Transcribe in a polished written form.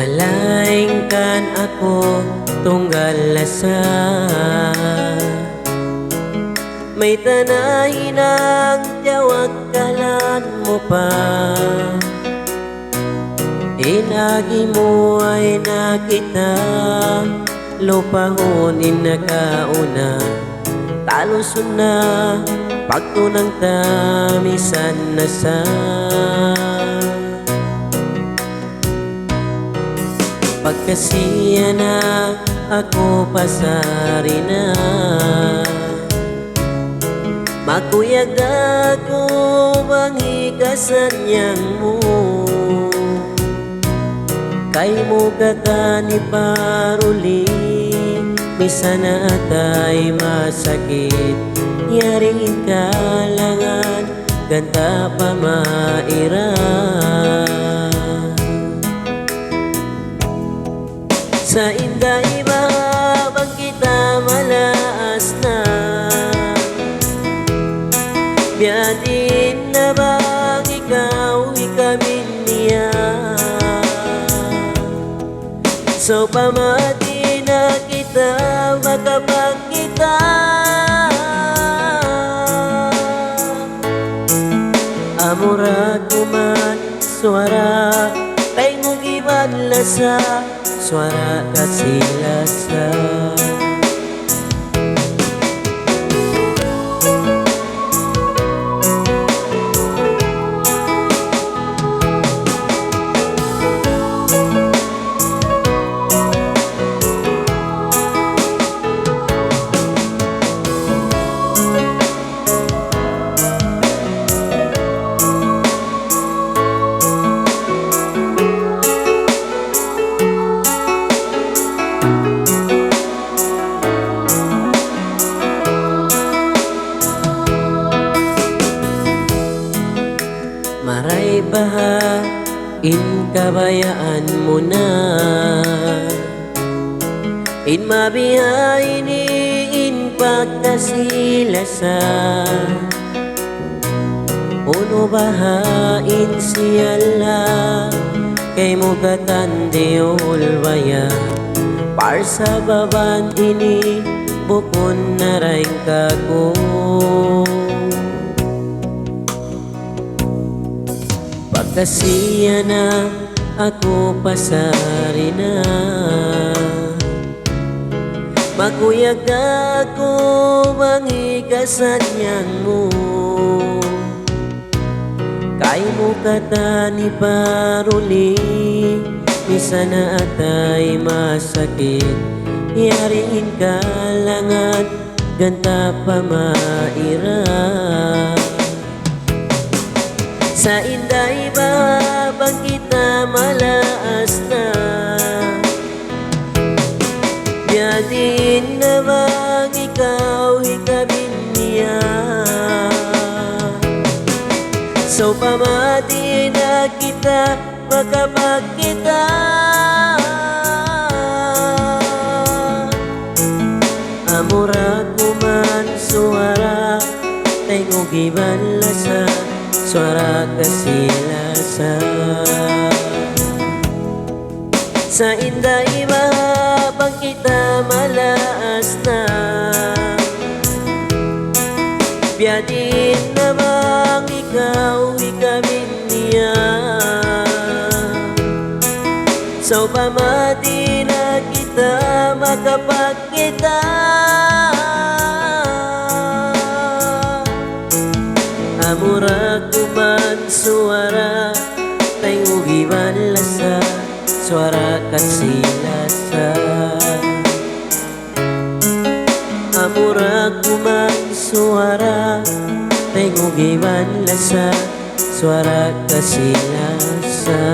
Malaing kan ako tunggal lasa. May tanahin ang tiyawag kalan mo pa. Inagi mo ay nakita, lupahonin na kauna. Talusun na pagtunang tamisan na sa. Pagkasiya na ako pasari na, makuyag ako manghikasan niyang mo. Kay mo kata ni paruli, misan na atay masakit. Yaring kalangan, ganda pa maira. Sa inday bang kita malaas na, biyadin na bang ikaw ikamin niya. So pamati na kita makapagkita, amura kuman suara kay ngugiban lasa, suara kasilasa. Maray baha, kabayaan mo na. In mabihay ni pagkasilasa, uno bahain siyala, kay mo katandi ulbaya. Par sa baban ini, bukon na rin kako. Pagkasiya na ako pasari na, makuyag ako manghikasan niyang mo. Kay mo kata ni paruli, misan na atay masakit. Yaring kalangan, ganda pa maira. Sa inday bang kita malaas na, biyadin na bang ikaw hikamin niya. So pamati na kita makapagkita, amura kuman suara tay ngugiban lasa, suara kasilasa. Sa inday bang kita malaas na, biyadin na bang ikaw ikamin niya. So pamati na kita makapagkita, amura kuman suara tay ngugiban lasa, suara kasilasa. Amura kuman suara tay ngugiban lasa, suara kasilasa.